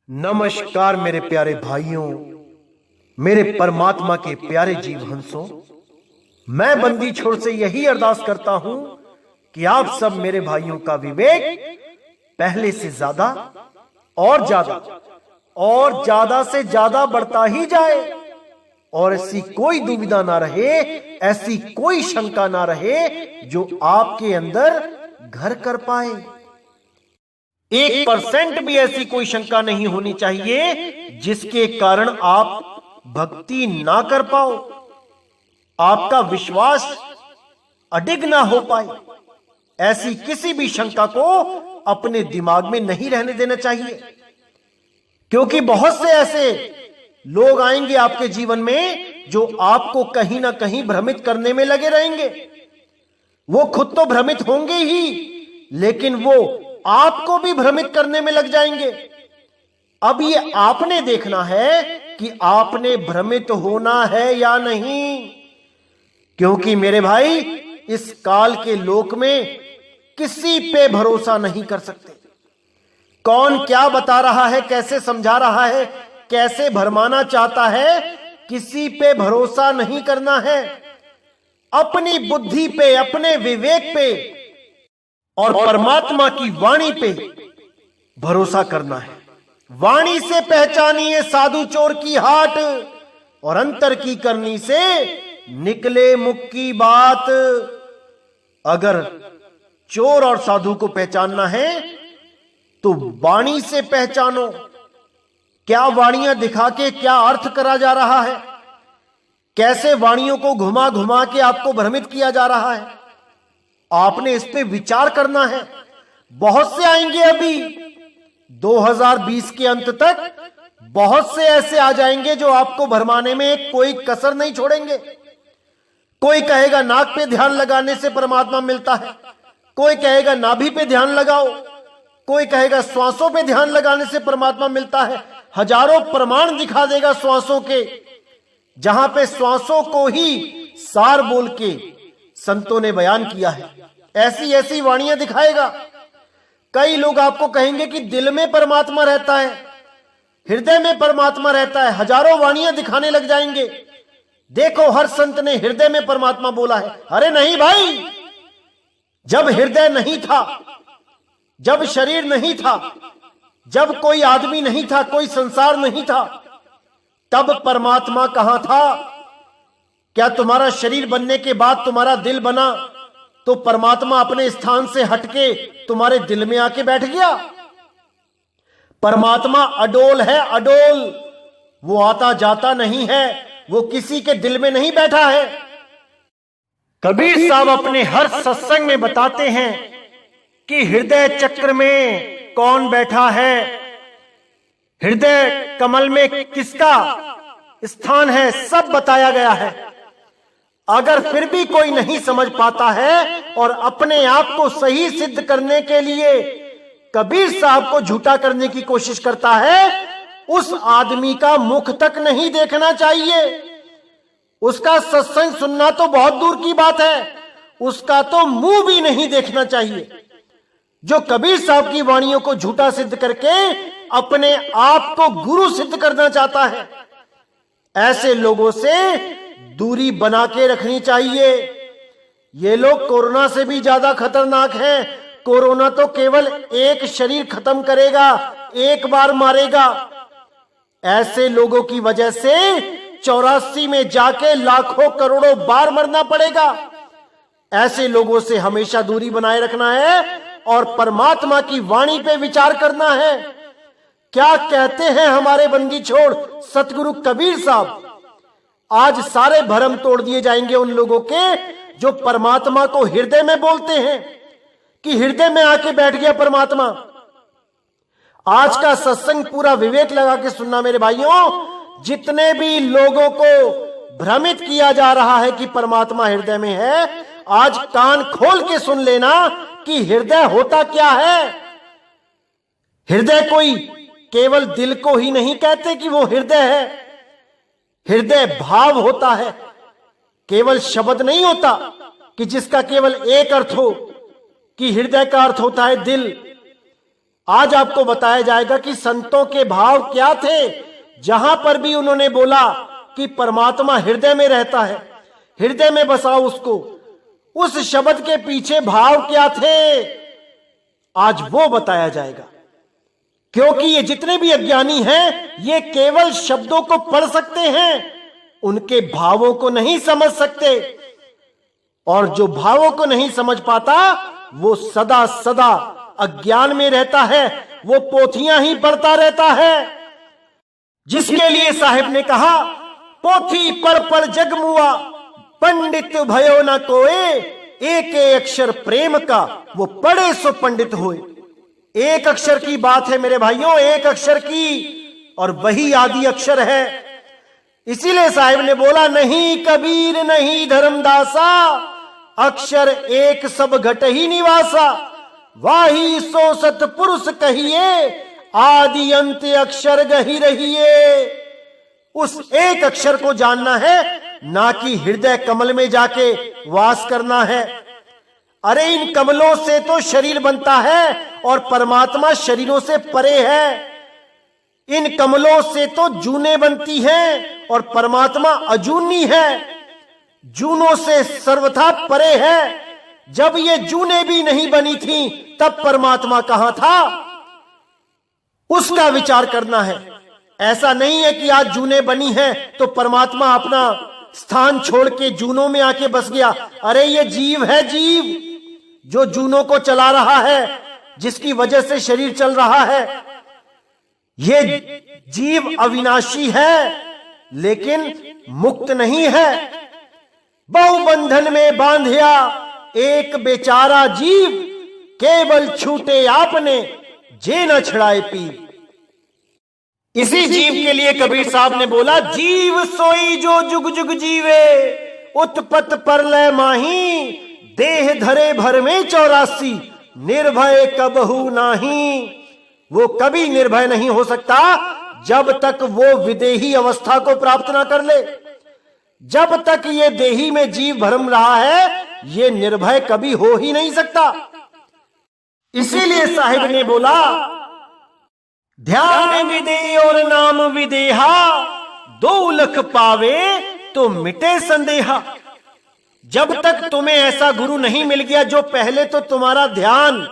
नमस्कार मेरे प्यारे भाइयों, मेरे परमात्मा के प्यारे जीव हंसों। मैं बंदी छोड़ से यही अरदास करता हूं कि आप सब मेरे भाइयों का विवेक पहले से ज्यादा और ज्यादा से ज्यादा बढ़ता ही जाए और ऐसी कोई दुविधा ना रहे, ऐसी कोई शंका ना रहे जो आपके अंदर घर कर पाए। 1% भी ऐसी कोई शंका नहीं होनी चाहिए जिसके कारण आप भक्ति ना कर पाओ, आपका विश्वास अडिग ना हो पाए। ऐसी किसी भी शंका को अपने दिमाग में नहीं रहने देना चाहिए, क्योंकि बहुत से ऐसे लोग आएंगे आपके जीवन में जो आपको कहीं ना कहीं भ्रमित करने में लगे रहेंगे। वो खुद तो भ्रमित होंगे ही, लेकिन वो आपको भी भ्रमित करने में लग जाएंगे। अब ये आपने देखना है कि आपने भ्रमित होना है या नहीं, क्योंकि मेरे भाई इस काल के लोक में किसी पे भरोसा नहीं कर सकते। कौन क्या बता रहा है, कैसे समझा रहा है, कैसे भरमाना चाहता है, किसी पे भरोसा नहीं करना है। अपनी बुद्धि पे, अपने विवेक पे और परमात्मा की वाणी पे भरोसा करना है। वाणी से पहचानिए साधु चोर की हाट, और अंतर की करनी से निकले मुख की बात। अगर चोर और साधु को पहचानना है तो वाणी से पहचानो। क्या वाणियां दिखा के क्या अर्थ करा जा रहा है, कैसे वाणियों को घुमा घुमा के आपको भ्रमित किया जा रहा है, आपने इस पे विचार करना है। बहुत से आएंगे, अभी 2020 के अंत तक बहुत से ऐसे आ जाएंगे जो आपको भरमाने में कोई कसर नहीं छोड़ेंगे। कोई कहेगा नाक पे ध्यान लगाने से परमात्मा मिलता है, कोई कहेगा नाभि पे ध्यान लगाओ, कोई कहेगा श्वासों पे ध्यान लगाने से परमात्मा मिलता है। हजारों प्रमाण दिखा देगा श्वासों के, जहां पे श्वासों को ही सार बोल के संतों ने बयान किया है। ऐसी ऐसी वाणियां दिखाएगा। कई लोग आपको कहेंगे कि दिल में परमात्मा रहता है, हृदय में परमात्मा रहता है। हजारों वाणियां दिखाने लग जाएंगे। देखो, हर संत ने हृदय में परमात्मा बोला है। अरे नहीं भाई, जब हृदय नहीं था, जब शरीर नहीं था, जब कोई आदमी नहीं था, कोई संसार नहीं था, तब परमात्मा कहां था? क्या तुम्हारा शरीर बनने के बाद तुम्हारा दिल बना तो परमात्मा अपने स्थान से हटके तुम्हारे दिल में आके बैठ गया? परमात्मा अडोल है, अडोल। वो आता जाता नहीं है, वो किसी के दिल में नहीं बैठा है। कबीर साहब अपने हर सत्संग में बताते हैं कि हृदय चक्र में कौन बैठा है, हृदय कमल में किसका स्थान है, सब बताया गया है। अगर फिर भी कोई नहीं समझ पाता है और अपने आप को सही सिद्ध करने के लिए कबीर साहब को झूठा करने की कोशिश करता है, उस आदमी का मुख तक नहीं देखना चाहिए। उसका सत्संग सुनना तो बहुत दूर की बात है, उसका तो मुंह भी नहीं देखना चाहिए। जो कबीर साहब की वाणियों को झूठा सिद्ध करके अपने आप को गुरु सिद्ध करना चाहता है, ऐसे लोगों से दूरी बना के रखनी चाहिए। ये लोग कोरोना से भी ज्यादा खतरनाक हैं। कोरोना तो केवल एक शरीर खत्म करेगा, एक बार मारेगा। ऐसे लोगों की वजह से 84 में जाके लाखों करोड़ों बार मरना पड़ेगा। ऐसे लोगों से हमेशा दूरी बनाए रखना है और परमात्मा की वाणी पे विचार करना है। क्या कहते हैं हमारे बंदी छोड़ सतगुरु कबीर साहब? आज सारे भरम तोड़ दिए जाएंगे उन लोगों के जो परमात्मा को हृदय में बोलते हैं कि हृदय में आके बैठ गया परमात्मा। आज का सत्संग पूरा विवेक लगा के सुनना मेरे भाइयों। जितने भी लोगों को भ्रमित किया जा रहा है कि परमात्मा हृदय में है, आज कान खोल के सुन लेना कि हृदय होता क्या है। हृदय कोई केवल दिल को ही नहीं कहते कि वो हृदय है। हृदय भाव होता है, केवल शब्द नहीं होता कि जिसका केवल एक अर्थ हो कि हृदय का अर्थ होता है दिल। आज आपको बताया जाएगा कि संतों के भाव क्या थे। जहां पर भी उन्होंने बोला कि परमात्मा हृदय में रहता है, हृदय में बसाओ उसको, उस शब्द के पीछे भाव क्या थे, आज वो बताया जाएगा। क्योंकि ये जितने भी अज्ञानी हैं, ये केवल शब्दों को पढ़ सकते हैं, उनके भावों को नहीं समझ सकते। और जो भावों को नहीं समझ पाता, वो सदा सदा अज्ञान में रहता है, वो पोथियां ही पढ़ता रहता है। जिसके लिए साहिब ने कहा, पोथी पर जग मुआ, पंडित भयो न कोए, एक अक्षर प्रेम का, वो पढ़े सो पंडित होए। एक अक्षर की बात है मेरे भाइयों, एक अक्षर की, और वही आदि अक्षर है। इसीलिए साहिब ने बोला, नहीं कबीर नहीं धर्मदासा, अक्षर एक सब घट ही निवासा, वाही सो सतपुरुष कहिए, आदि अंत अक्षर गही रहिए। उस एक अक्षर को जानना है, ना कि हृदय कमल में जाके वास करना है। अरे इन कमलों से तो शरीर बनता है, और परमात्मा शरीरों से परे है। इन कमलों से तो जूने बनती हैं, और परमात्मा अजूनी है, जूनों से सर्वथा परे है। जब ये जूने भी नहीं बनी थी, तब परमात्मा कहां था, उसका विचार करना है। ऐसा नहीं है कि आज जूने बनी है तो परमात्मा अपना स्थान छोड़ के जूनों में आके बस गया। अरे ये जीव है, जीव जो जूनों को चला रहा है, जिसकी वजह से शरीर चल रहा है। ये जीव अविनाशी है, लेकिन मुक्त नहीं है। बहुबंधन में बांधिया एक बेचारा जीव, केवल छूटे आपने जे न छड़ाए पी। इसी जीव के लिए कबीर साहब ने बोला, जीव सोई जो जुग जुग जीवे, उत्पत परलय माही, देह धरे भर में 84, निर्भय कबहू नाही। वो कभी निर्भय नहीं हो सकता जब तक वो विदेही अवस्था को प्राप्त ना कर ले। जब तक ये देही में जीव भरम रहा है, ये निर्भय कभी हो ही नहीं सकता। इसीलिए साहिब ने बोला, ध्यान विदे और नाम विदेहा, 2 लख पावे तो मिटे संदेहा। जब तक तुम्हें ऐसा गुरु नहीं मिल गया जो पहले तो तुम्हारा ध्यान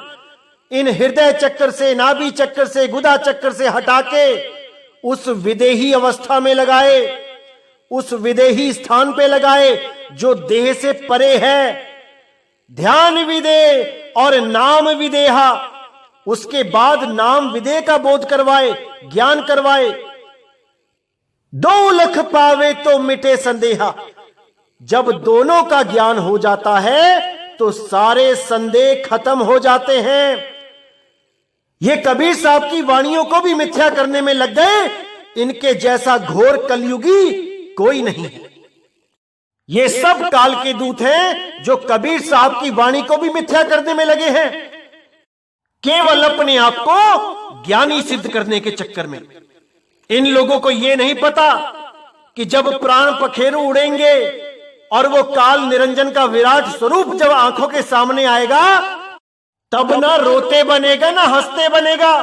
इन हृदय चक्कर से, नाभि चक्कर से, गुदा चक्कर से हटा के उस विदेही अवस्था में लगाए, उस विदेही स्थान पे लगाए जो देह से परे है। ध्यान विदे और नाम विदेहा, उसके बाद नाम विदे का बोध करवाए, ज्ञान करवाए। 2 लख पावे तो मिटे संदेहा। जब दोनों का ज्ञान हो जाता है तो सारे संदेह खत्म हो जाते हैं। ये कबीर साहब की वाणियों को भी मिथ्या करने में लग गए। इनके जैसा घोर कलयुगी कोई नहीं है। ये सब काल के दूत हैं जो कबीर साहब की वाणी को भी मिथ्या करने में लगे हैं, केवल अपने आप को ज्ञानी सिद्ध करने के चक्कर में। इन लोगों को यह नहीं पता कि जब प्राण पखेरु उड़ेंगे और वो काल निरंजन का विराट स्वरूप जब आंखों के सामने आएगा, तब ना रोते बनेगा ना हंसते बनेगा।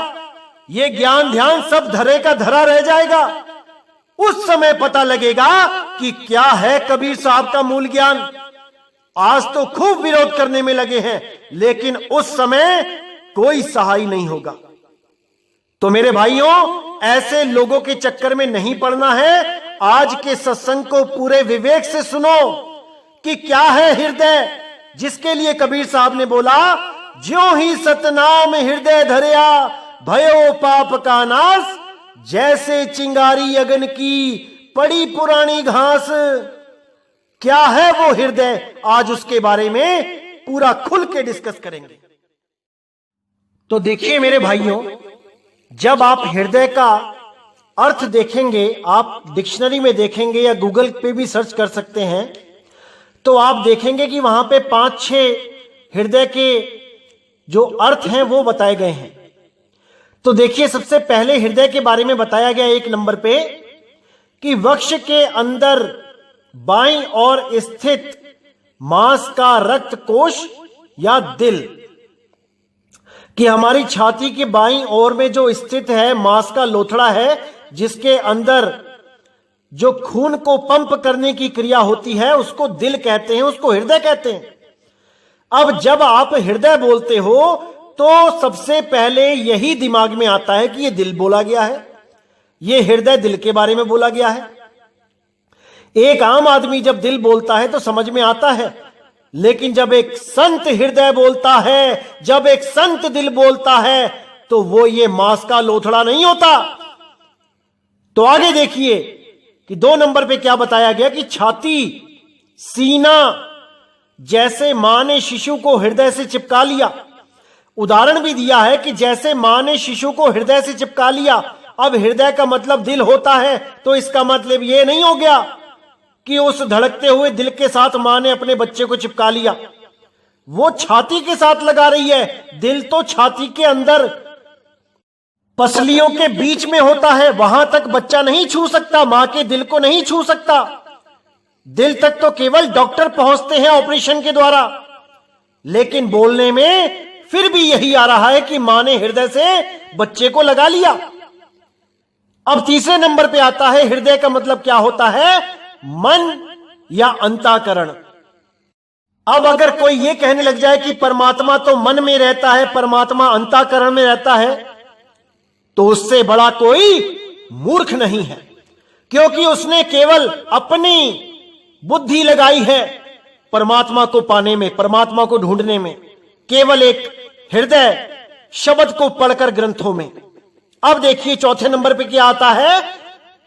ये ज्ञान ध्यान सब धरे का धरा रह जाएगा। उस समय पता लगेगा कि क्या है कबीर साहब का मूल ज्ञान। आज तो खूब विरोध करने में लगे हैं, लेकिन उस समय कोई सहाय नहीं होगा। तो मेरे भाइयों, ऐसे लोगों के चक्कर में नहीं पड़ना है। आज के सत्संग को पूरे विवेक से सुनो कि क्या है हृदय, जिसके लिए कबीर साहब ने बोला, ज्यों ही सतनाम हृदय धरिया, भयो पाप का नाश, जैसे चिंगारी अगन की पड़ी पुरानी घास। क्या है वो हृदय, आज उसके बारे में पूरा खुल के डिस्कस करेंगे। तो देखिए मेरे भाइयों, जब आप हृदय का अर्थ देखेंगे, आप डिक्शनरी में देखेंगे या गूगल पे भी सर्च कर सकते हैं, तो आप देखेंगे कि वहां पे 5-6 हृदय के जो अर्थ हैं वो बताए गए हैं। तो देखिए, सबसे पहले हृदय के बारे में बताया गया 1 नंबर पे कि वक्ष के अंदर बाईं ओर स्थित मांस का रक्त कोश या दिल। कि हमारी छाती के बाईं ओर में जो स्थित है मांस का लोथड़ा है, जिसके अंदर जो खून को पंप करने की क्रिया होती है, उसको दिल कहते हैं, उसको हृदय कहते हैं। अब जब आप हृदय बोलते हो तो सबसे पहले यही दिमाग में आता है कि यह दिल बोला गया है, यह हृदय दिल के बारे में बोला गया है। एक आम आदमी जब दिल बोलता है तो समझ में आता है, लेकिन जब एक संत हृदय बोलता है, जब एक संत दिल बोलता है, तो वो ये मांस का लोथड़ा नहीं होता। तो आगे देखिए कि 2 नंबर पे क्या बताया गया कि छाती, सीना, जैसे मां ने शिशु को हृदय से चिपका लिया। उदाहरण भी दिया है कि जैसे मां ने शिशु को हृदय से चिपका लिया। अब हृदय का मतलब दिल होता है, तो इसका मतलब यह नहीं हो गया कि उस धड़कते हुए दिल के साथ मां ने अपने बच्चे को चिपका लिया। वो छाती के साथ लगा रही है। दिल तो छाती के अंदर पसलियों के बीच में होता है, वहां तक बच्चा नहीं छू सकता, मां के दिल को नहीं छू सकता। दिल तक तो केवल डॉक्टर पहुंचते हैं ऑपरेशन के द्वारा। लेकिन बोलने में फिर भी यही आ रहा है कि मां ने हृदय से बच्चे को लगा लिया। अब तीसरे नंबर पे आता है हृदय का मतलब क्या होता है, मन या अंतःकरण। अब अगर कोई ये कहने लग जाए कि परमात्मा तो मन में रहता है, परमात्मा अंतःकरण में रहता है, तो उससे बड़ा कोई मूर्ख नहीं है, क्योंकि उसने केवल अपनी बुद्धि लगाई है परमात्मा को पाने में, परमात्मा को ढूंढने में, केवल एक हृदय शब्द को पढ़कर ग्रंथों में। अब देखिए चौथे नंबर पे क्या आता है,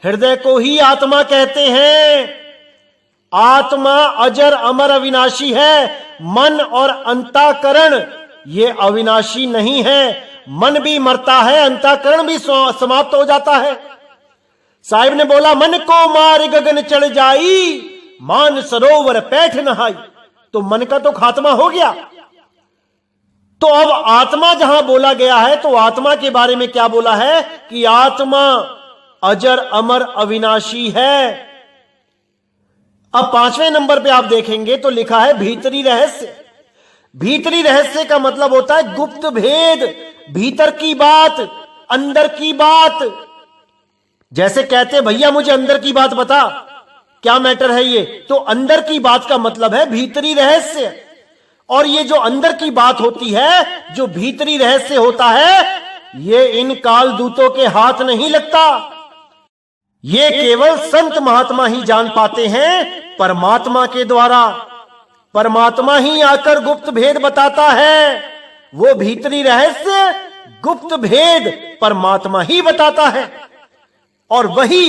हृदय को ही आत्मा कहते हैं। आत्मा अजर अमर अविनाशी है। मन और अंतःकरण ये अविनाशी नहीं है। मन भी मरता है, अंतःकरण भी समाप्त हो जाता है। साहिब ने बोला, मन को मार गगन चढ़ जाई, मान सरोवर पैठ नहाई। तो मन का तो खात्मा हो गया। तो अब आत्मा जहां बोला गया है, तो आत्मा के बारे में क्या बोला है कि आत्मा अजर अमर अविनाशी है। अब 5वें नंबर पे आप देखेंगे तो लिखा है भीतरी रहस्य। भीतरी रहस्य का मतलब होता है गुप्त भेद, भीतर की बात, अंदर की बात। जैसे कहते भैया मुझे अंदर की बात बता, क्या मैटर है ये, तो अंदर की बात का मतलब है भीतरी रहस्य। और ये जो अंदर की बात होती है, जो भीतरी रहस्य होता है, ये इन काल दूतों के हाथ नहीं लगता। ये केवल संत महात्मा ही जान पाते हैं परमात्मा के द्वारा। परमात्मा ही आकर गुप्त भेद बताता है। वो भीतरी रहस्य, गुप्त भेद परमात्मा ही बताता है, और वही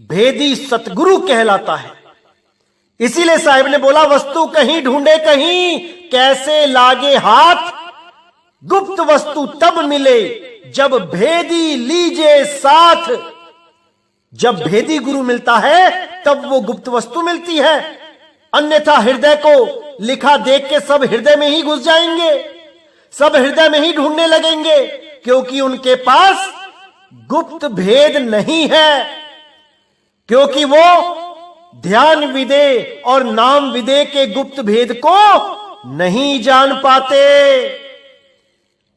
भेदी सतगुरु कहलाता है। इसीलिए साहिब ने बोला, वस्तु कहीं ढूंढे कहीं, कैसे लागे हाथ, गुप्त वस्तु तब मिले जब भेदी लीजे साथ। जब भेदी गुरु मिलता है तब वो गुप्त वस्तु मिलती है, अन्यथा हृदय को लिखा देख के सब हृदय में ही घुस जाएंगे, सब हृदय में ही ढूंढने लगेंगे, क्योंकि उनके पास गुप्त भेद नहीं है, क्योंकि वो ध्यान विदे और नाम विदे के गुप्त भेद को नहीं जान पाते।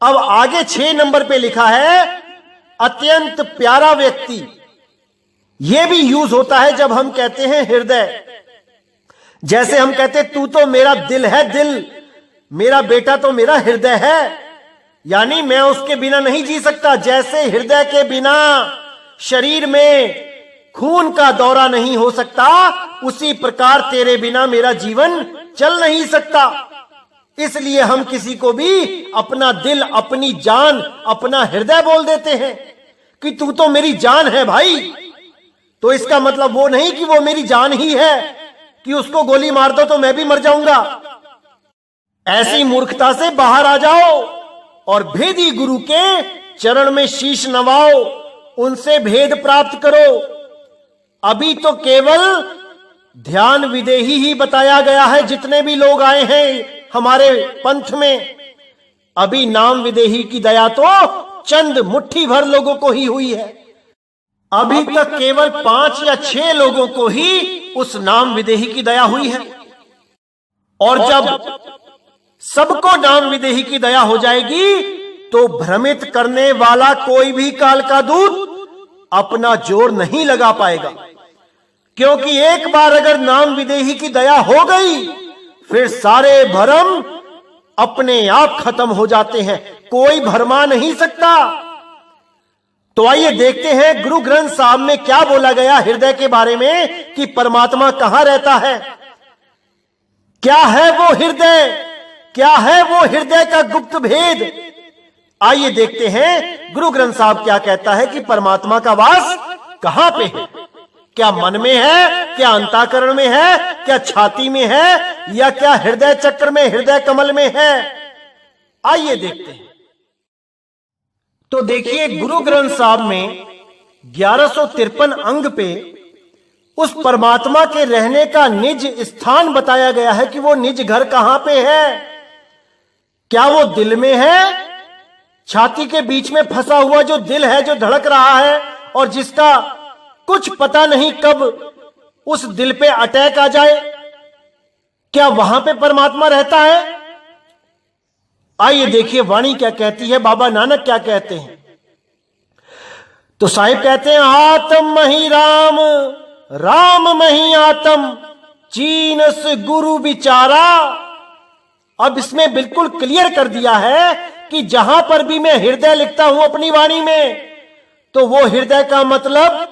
अब आगे 6 नंबर पे लिखा है अत्यंत प्यारा व्यक्ति। यह भी यूज होता है जब हम कहते हैं हृदय। जैसे हम कहते तू तो मेरा दिल है, दिल मेरा बेटा तो मेरा हृदय है, यानी मैं उसके बिना नहीं जी सकता। जैसे हृदय के बिना शरीर में खून का दौरा नहीं हो सकता, उसी प्रकार तेरे बिना मेरा जीवन चल नहीं सकता। इसलिए हम किसी को भी अपना दिल, अपनी जान, अपना हृदय बोल देते हैं कि तू तो मेरी जान है भाई। तो इसका मतलब वो नहीं कि वो मेरी जान ही है कि उसको गोली मार दो तो मैं भी मर जाऊंगा। ऐसी मूर्खता से बाहर आ जाओ और भेदी गुरु के चरण में शीश नवाओ, उनसे भेद प्राप्त करो। अभी तो केवल ध्यान विदेही ही बताया गया है। जितने भी लोग आए हैं हमारे पंथ में, अभी नाम विदेही की दया तो चंद मुट्ठी भर लोगों को ही हुई है। अभी तक केवल 5 या 6 लोगों को ही उस नाम विदेही की दया हुई है। और जब सबको नाम विदेही की दया हो जाएगी तो भ्रमित करने वाला कोई भी काल का दूत अपना जोर नहीं लगा पाएगा, क्योंकि एक बार अगर नाम विदेही की दया हो गई फिर सारे भ्रम अपने आप खत्म हो जाते हैं, कोई भरमा नहीं सकता। तो आइए देखते हैं गुरु ग्रंथ साहब में क्या बोला गया हृदय के बारे में कि परमात्मा कहां रहता है, क्या है वो हृदय, क्या है वो हृदय का गुप्त भेद। आइए देखते हैं गुरु ग्रंथ साहब क्या कहता है कि परमात्मा का वास कहां पे है, क्या मन में है, क्या अंतःकरण में है, क्या छाती में है, या क्या हृदय चक्र में, हृदय कमल में है। आइए देखते हैं। तो देखिए गुरु ग्रंथ साहब में 1153 अंग पे उस परमात्मा के रहने का निज स्थान बताया गया है कि वो निज घर कहां पे है। क्या वो दिल में है, छाती के बीच में फंसा हुआ जो दिल है, जो धड़क रहा है और जिसका कुछ पता नहीं कब उस दिल पे अटैक आ जाए, क्या वहां पे परमात्मा रहता है। आइए देखिए वाणी क्या कहती है, बाबा नानक क्या कहते हैं। तो साहिब कहते हैं आत्म मही राम, राम मही आत्म, चीनस गुरु विचारा। अब इसमें बिल्कुल क्लियर कर दिया है कि जहां पर भी मैं हृदय लिखता हूं अपनी वाणी में, तो वो हृदय का मतलब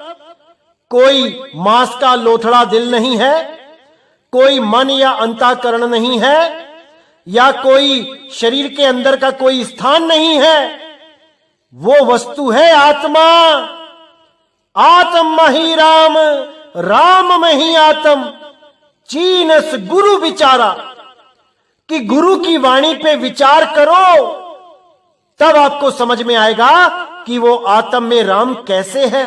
कोई मांस का लोथड़ा दिल नहीं है, कोई मन या अंतःकरण नहीं है, या कोई शरीर के अंदर का कोई स्थान नहीं है, वो वस्तु है आत्मा। आत्म मही राम, राम मही आत्म, चीनस गुरु विचारा। कि गुरु की वाणी पे विचार करो, तब आपको समझ में आएगा कि वो आत्म में राम कैसे है।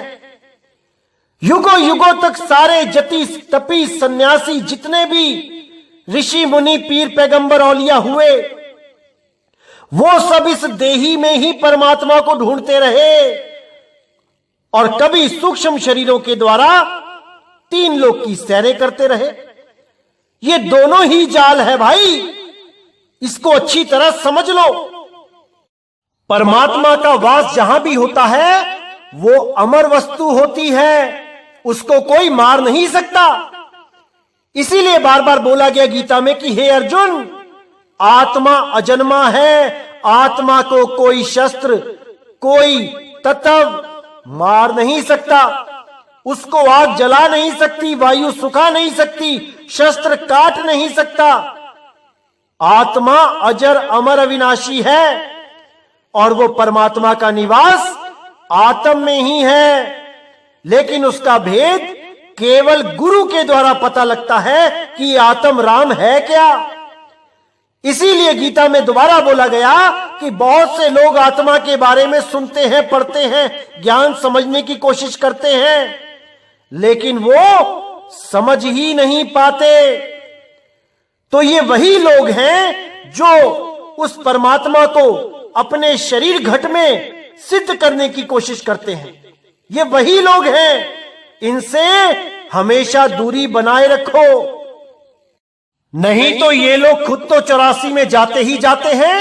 युगों युगों तक सारे जति तपी सन्यासी जितने भी ऋषि मुनि पीर पैगंबर औलिया हुए, वो सब इस देही में ही परमात्मा को ढूंढते रहे और कभी सूक्ष्म शरीरों के द्वारा 3 लोक की सैरें करते रहे। ये दोनों ही जाल है भाई, इसको अच्छी तरह समझ लो। परमात्मा का वास जहां भी होता है वो अमर वस्तु होती है, उसको कोई मार नहीं सकता। इसीलिए बार बार बोला गया गीता में कि हे अर्जुन, आत्मा अजन्मा है, आत्मा को कोई शस्त्र, कोई तत्व मार नहीं सकता, उसको आग जला नहीं सकती, वायु सुखा नहीं सकती, शस्त्र काट नहीं सकता। आत्मा अजर अमर अविनाशी है और वो परमात्मा का निवास आत्म में ही है, लेकिन उसका भेद केवल गुरु के द्वारा पता लगता है कि आत्म राम है क्या। इसीलिए गीता में दोबारा बोला गया कि बहुत से लोग आत्मा के बारे में सुनते हैं, पढ़ते हैं, ज्ञान समझने की कोशिश करते हैं, लेकिन वो समझ ही नहीं पाते। तो ये वही लोग हैं जो उस परमात्मा को अपने शरीर घट में सिद्ध करने की कोशिश करते हैं। ये वही लोग हैं, इनसे हमेशा दूरी बनाए रखो, नहीं तो ये लोग खुद तो 84 में जाते ही जाते हैं,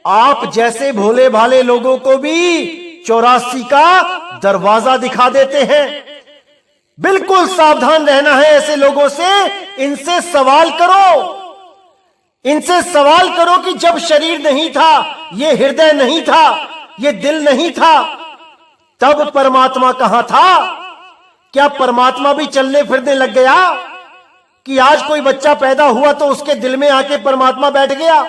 आप जैसे भोले भाले लोगों को भी 84 का दरवाजा दिखा देते हैं। बिल्कुल सावधान रहना है ऐसे लोगों से। इनसे सवाल करो, इनसे सवाल करो कि जब शरीर नहीं था, ये हृदय नहीं था, ये दिल नहीं था, तब परमात्मा कहां था। क्या परमात्मा भी चलने फिरने लग गया कि आज कोई बच्चा पैदा हुआ तो उसके दिल में आके परमात्मा बैठ गया,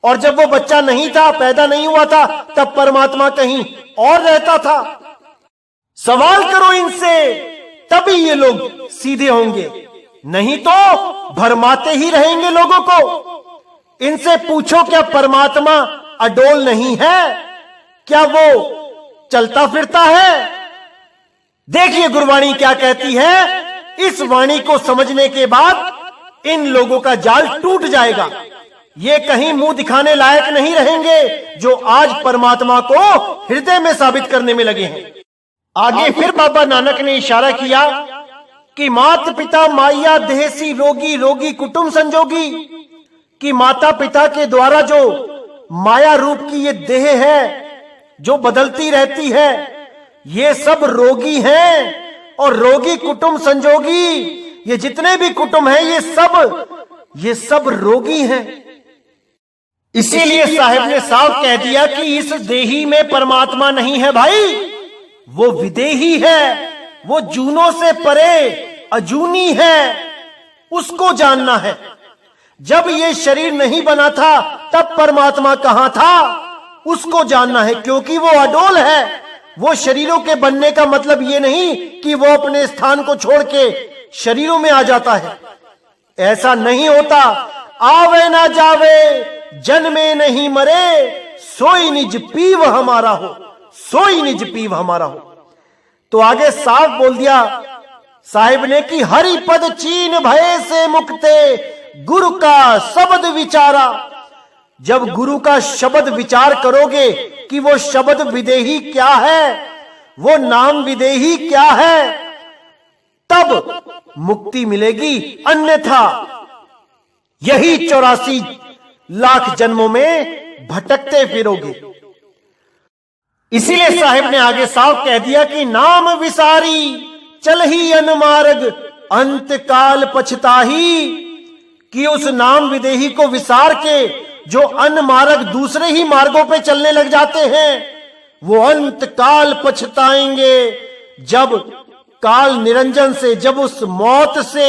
और जब वो बच्चा नहीं था, पैदा नहीं हुआ था, तब परमात्मा कहीं और रहता था। सवाल करो इनसे, तभी ये लोग सीधे होंगे, नहीं तो भरमाते ही रहेंगे लोगों को। इनसे पूछो क्या परमात्मा अडोल नहीं है, क्या वो चलता फिरता है। देखिए गुरबाणी क्या कहती है, इस वाणी को समझने के बाद इन लोगों का जाल टूट जाएगा। ये कहीं मुंह दिखाने लायक नहीं रहेंगे जो आज परमात्मा को हृदय में साबित करने में लगे हैं। आगे फिर बाबा नानक ने इशारा किया कि मात पिता माया देहसी रोगी, रोगी कुटुंब संजोगी, कि माता पिता के द्वारा जो माया रूप की ये देह है जो बदलती रहती है, ये सब रोगी हैं और रोगी कुटुंब संजोगी, ये जितने भी कुटुंब हैं ये सब रोगी हैं। इसीलिए साहब ने साफ कह दिया कि इस देही में परमात्मा नहीं है भाई, वो विदेही है, वो जूनों से परे अजूनी है, उसको जानना है। जब ये शरीर नहीं बना था तब परमात्मा कहां था, उसको जानना है, क्योंकि वो अडोल है। वो शरीरों के बनने का मतलब ये नहीं कि वो अपने स्थान को छोड़ के शरीरों में आ जाता है, ऐसा नहीं होता। आवे ना जावे जन्मे नहीं मरे, सोई निज पीव हमारा हो, सोई निज पीव हमारा हो। तो आगे साफ बोल दिया साहिब ने कि हरि पद चीन भय से मुक्ते, गुरु का शब्द विचारा। जब गुरु का शब्द विचार करोगे कि वो शब्द विदेही क्या है, वो नाम विदेही क्या है, तब मुक्ति मिलेगी, अन्यथा यही 84 लाख जन्मों में भटकते फिरोगे। इसीलिए साहिब ने आगे साफ कह दिया कि नाम विसारी चल ही अनमार्ग, अंत काल पछताही। कि उस नाम विदेही को विसार के जो अनमार्ग दूसरे ही मार्गों पे चलने लग जाते हैं, वो अंत काल पछताएंगे। जब काल निरंजन से, जब उस मौत से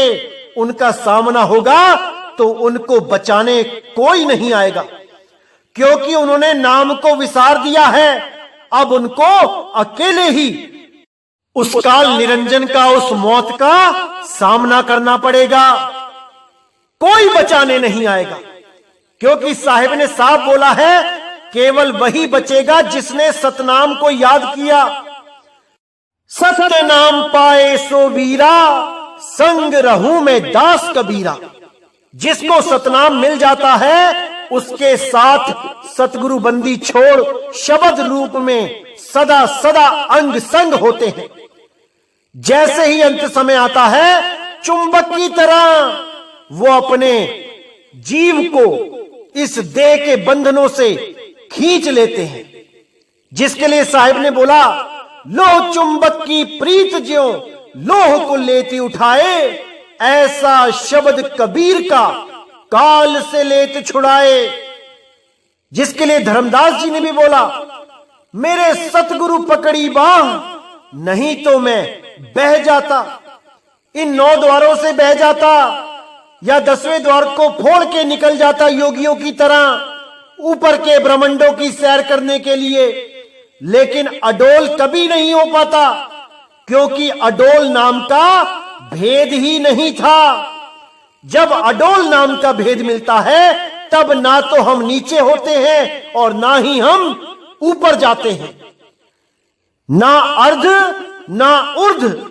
उनका सामना होगा तो उनको बचाने कोई नहीं आएगा, क्योंकि उन्होंने नाम को विसार दिया है। अब उनको अकेले ही उस काल निरंजन का, उस मौत का सामना करना पड़ेगा, कोई बचाने नहीं आएगा। क्योंकि साहिब ने साफ बोला है केवल वही बचेगा जिसने सतनाम को याद किया। सत्य नाम पाए सो वीरा, संग रहूं मैं दास कबीरा। जिसको सतनाम मिल जाता है उसके साथ सतगुरु बंदी छोड़ शब्द रूप में सदा सदा अंग संग होते हैं। जैसे ही अंत समय आता है, चुंबक की तरह वो अपने जीव को इस देह के बंधनों से खींच लेते हैं। जिसके लिए साहिब ने बोला लोह चुंबक की प्रीत ज्यों लोह को लेती उठाए, ऐसा शब्द कबीर का काल से लेत छुड़ाए। जिसके लिए धर्मदास जी ने भी बोला मेरे सतगुरु पकड़ी बाह, नहीं तो मैं बह जाता, इन 9 द्वारों से बह जाता, या 10वें द्वार को फोड़ के निकल जाता योगियों की तरह ऊपर के ब्रह्मांडों की सैर करने के लिए। लेकिन अडोल कभी नहीं हो पाता, क्योंकि अडोल नाम का भेद ही नहीं था। जब अडोल नाम का भेद मिलता है तब ना तो हम नीचे होते हैं और ना ही हम ऊपर जाते हैं, ना अर्ध ना ऊर्ध्व।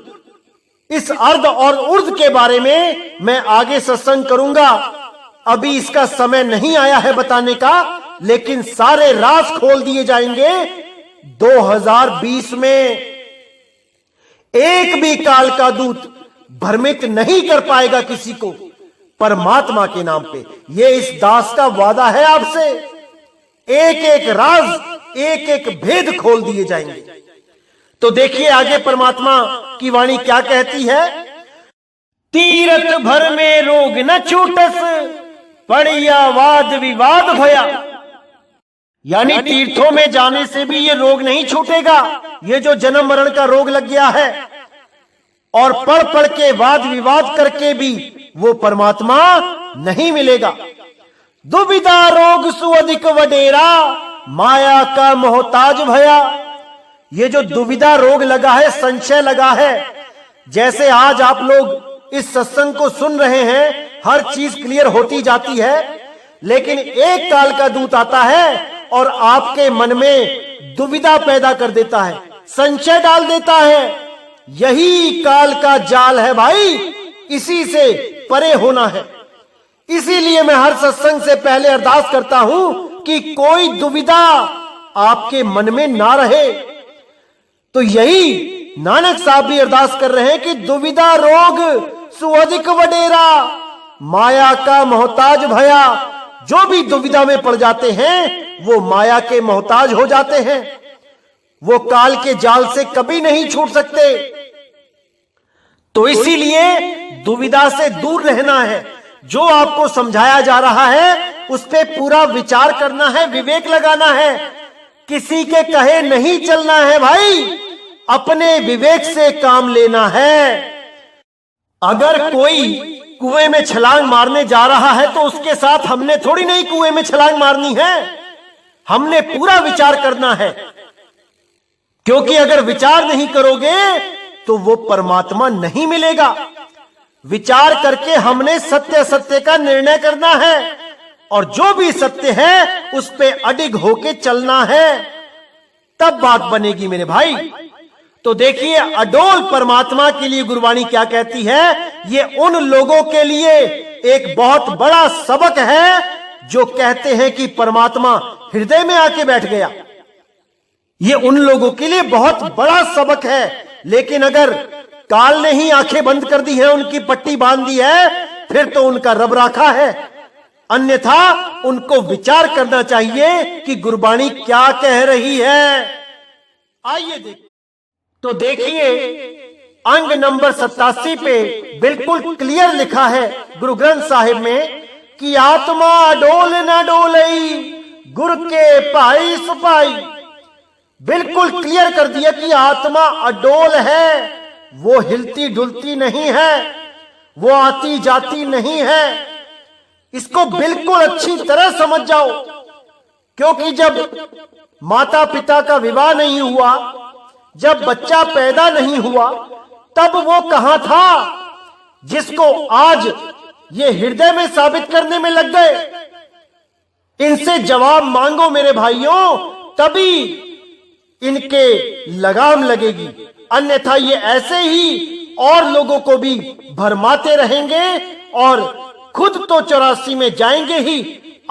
इस अर्ध और ऊर्ध्व के बारे में मैं आगे सत्संग करूंगा, अभी इसका समय नहीं आया है बताने का, लेकिन सारे राज खोल दिए जाएंगे 2020 में। एक भी काल का दूत भ्रमित नहीं कर पाएगा किसी को परमात्मा के नाम पे। ये इस दास का वादा है आपसे। एक एक राज, एक एक भेद खोल दिए जाएंगे। तो देखिए आगे परमात्मा की वाणी क्या कहती है। तीरथ भर में रोग न छूटस, पड़िया वाद विवाद भया। यानी तीर्थों में जाने से भी ये रोग नहीं छूटेगा, ये जो जन्म मरण का रोग लग गया है, और पढ़ पढ़ के वाद विवाद करके भी वो परमात्मा नहीं मिलेगा। दुविधा रोग सुअधिक वडेरा, माया का मोहताज भया। ये जो दुविधा रोग लगा है, संशय लगा है, जैसे आज आप लोग इस सत्संग को सुन रहे हैं, हर चीज क्लियर होती जाती है, लेकिन एक काल का दूत आता है और आपके मन में दुविधा पैदा कर देता है, संशय डाल देता है। यही काल का जाल है भाई, इसी से परे होना है। इसीलिए मैं हर सत्संग से पहले अरदास करता हूं कि कोई दुविधा आपके मन में ना रहे। तो यही नानक साहब भी अरदास कर रहे हैं कि दुविधा रोग सुअधिक वडेरा, माया का मोहताज भया। जो भी दुविधा में पड़ जाते हैं वो माया के मोहताज हो जाते हैं। वो काल के जाल से कभी नहीं छूट सकते। तो इसीलिए दुविधा से दूर रहना है। जो आपको समझाया जा रहा है उस पे पूरा विचार करना है, विवेक लगाना है। किसी के कहे नहीं चलना है भाई, अपने विवेक से काम लेना है। अगर कोई कुएं में छलांग मारने जा रहा है तो उसके साथ हमने थोड़ी नहीं कुएं में छलांग मारनी है, हमने पूरा विचार करना है। क्योंकि अगर विचार नहीं करोगे तो वो परमात्मा नहीं मिलेगा। विचार करके हमने सत्य सत्य का निर्णय करना है और जो भी सत्य है उस पे अडिग होके चलना है, तब बात बनेगी मेरे भाई। तो देखिए अडोल परमात्मा के लिए गुरबाणी क्या कहती है। ये उन लोगों के लिए एक बहुत बड़ा सबक है जो कहते हैं कि परमात्मा हृदय में आके बैठ गया। ये उन लोगों के लिए बहुत बड़ा सबक है। लेकिन अगर काल ने ही आंखें बंद कर दी है, उनकी पट्टी बांध दी है, फिर तो उनका रब राखा है। अन्यथा उनको विचार करना चाहिए कि गुरबाणी क्या कह रही है। आइए देख। तो देखिए अंग नंबर 87 पे बिल्कुल क्लियर लिखा है गुरु ग्रंथ साहिब में कि आत्मा डोल न डोलई गुर के पाई सुपाई। बिल्कुल क्लियर कर दिया कि आत्मा अडोल है, वो हिलती डुलती नहीं है, वो आती जाती नहीं है। इसको बिल्कुल अच्छी तरह समझ जाओ। क्योंकि जब माता पिता का विवाह नहीं हुआ, जब बच्चा पैदा नहीं हुआ, तब वो कहां था जिसको आज ये हृदय में साबित करने में लग गए। इनसे जवाब मांगो मेरे भाइयों, तभी इनके लगाम लगेगी। अन्यथा ये ऐसे ही और लोगों को भी भरमाते रहेंगे और खुद तो 84 में जाएंगे ही,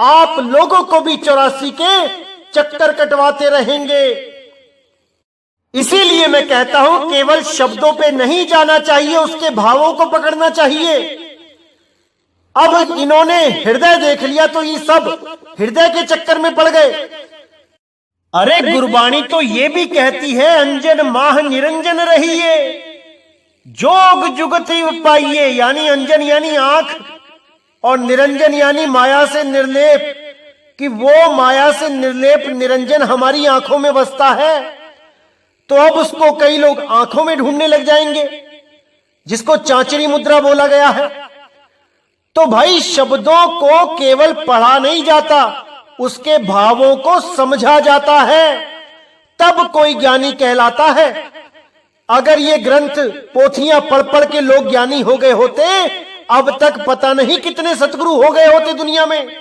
आप लोगों को भी 84 के चक्कर कटवाते रहेंगे। इसीलिए मैं कहता हूं केवल शब्दों पे नहीं जाना चाहिए, उसके भावों को पकड़ना चाहिए। अब इन्होंने हृदय देख लिया तो ये सब हृदय के चक्कर में पड़ गए। अरे गुरबाणी तो ये भी कहती है अंजन माह निरंजन रहिए जोग जुगति पाइए। यानी अंजन यानी आंख और निरंजन यानी माया से निर्लेप, कि वो माया से निर्लेप निरंजन हमारी आंखों में बसता है। तो अब उसको कई लोग आंखों में ढूंढने लग जाएंगे, जिसको चांचरी मुद्रा बोला गया है। तो भाई शब्दों को केवल पढ़ा नहीं जाता, उसके भावों को समझा जाता है, तब कोई ज्ञानी कहलाता है। अगर ये ग्रंथ पोथियां पढ़ पढ़ के लोग ज्ञानी हो गए होते, अब तक पता नहीं कितने सतगुरु हो गए होते दुनिया में।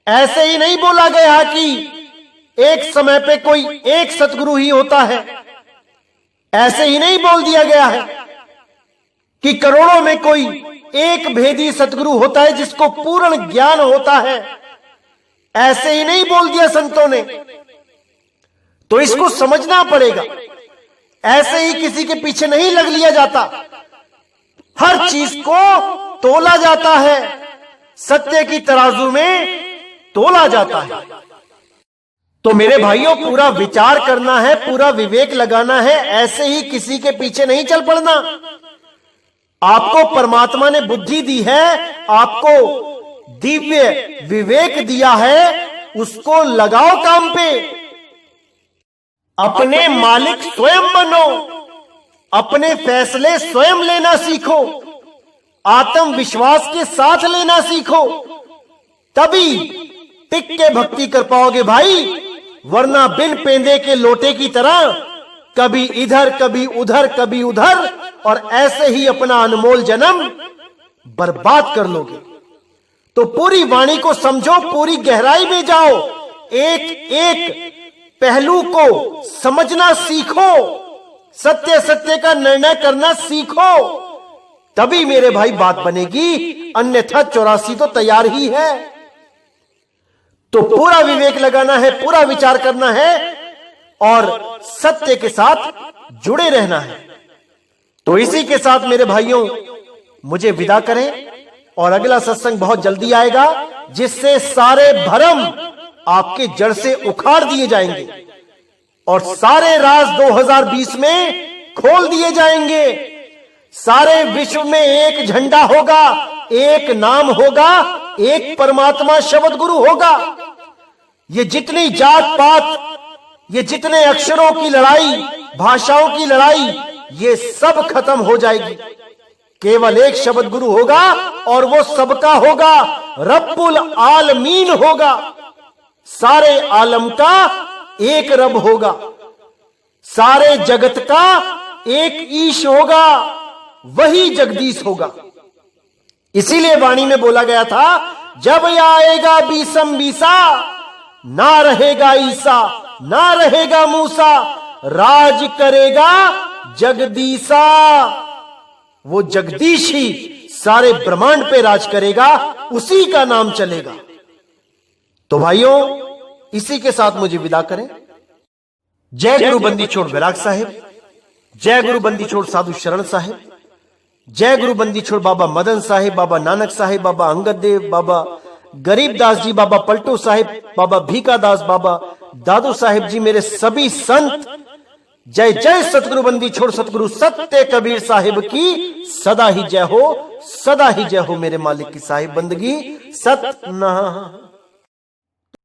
ऐसे ही नहीं बोला गया कि एक समय पे कोई एक सतगुरु ही होता है। ऐसे ही नहीं बोल दिया गया है कि करोड़ों में कोई एक भेदी सतगुरु होता है जिसको पूर्ण ज्ञान होता है। ऐसे ही नहीं बोल दिया संतों ने। तो इसको समझना पड़ेगा। ऐसे ही किसी के पीछे नहीं लग लिया जाता, हर चीज को तोला जाता है, सत्य की तराजू में तोला जाता है। तो मेरे भाइयों पूरा विचार करना है, पूरा विवेक लगाना है, ऐसे ही किसी के पीछे नहीं चल पड़ना। आपको परमात्मा ने बुद्धि दी है, आपको दिव्य विवेक दिया है, उसको लगाओ काम पे। अपने मालिक स्वयं बनो, अपने फैसले स्वयं लेना सीखो, आत्मविश्वास के साथ लेना सीखो, तभी टिक के भक्ति कर पाओगे भाई। वरना बिन पेंदे के लोटे की तरह कभी इधर कभी उधर कभी उधर, और ऐसे ही अपना अनमोल जन्म बर्बाद कर लोगे। तो पूरी वाणी को समझो, पूरी गहराई में जाओ, एक एक पहलू को समझना सीखो, सत्य सत्य का निर्णय करना सीखो, तभी मेरे भाई बात बनेगी। अन्यथा 84 तो तैयार ही है। तो पूरा विवेक लगाना है, पूरा विचार करना है और सत्य के साथ जुड़े रहना है। तो इसी के साथ मेरे भाइयों मुझे विदा करें, और अगला सत्संग बहुत जल्दी आएगा। जिससे सारे भरम आपके जड़ से उखाड़ दिए जाएंगे और सारे राज 2020 में खोल दिए जाएंगे। सारे विश्व में एक झंडा होगा, एक नाम होगा, एक परमात्मा शब्द गुरु होगा। ये जितनी जात पात, ये जितने अक्षरों की लड़ाई, भाषाओं की लड़ाई, ये सब खत्म हो जाएगी। केवल एक शब्द गुरु होगा और वो सबका होगा, रब्बुल आलमीन होगा। सारे आलम का एक रब होगा, सारे जगत का एक ईश होगा, वही जगदीश होगा। इसीलिए वाणी में बोला गया था, जब आएगा बीसम बीसा, ना रहेगा ईसा, ना रहेगा मूसा, राज करेगा जगदीशा। वो जगदीश ही सारे ब्रह्मांड पे राज करेगा, उसी का नाम चलेगा। तो भाइयों, इसी के साथ मुझे विदा करें। जय गुरु बंदी छोड़ विराग साहिब, जय गुरु बंदी छोड़ साधु शरण साहिब, जय गुरु बंदी छोड़ बाबा मदन साहिब, बाबा नानक साहिब, बाबा अंगद देव, बाबा गरीबदास जी, बाबा पलटू साहिब, बाबा भीकादास, बाबा दादू साहिब जी, मेरे सभी संत। जय जय सतगुरु बंदी छोड़ सतगुरु सत्य कबीर साहिब की सदा ही जय हो, सदा ही जय हो। मेरे मालिक की साहिब बंदगी सत ना।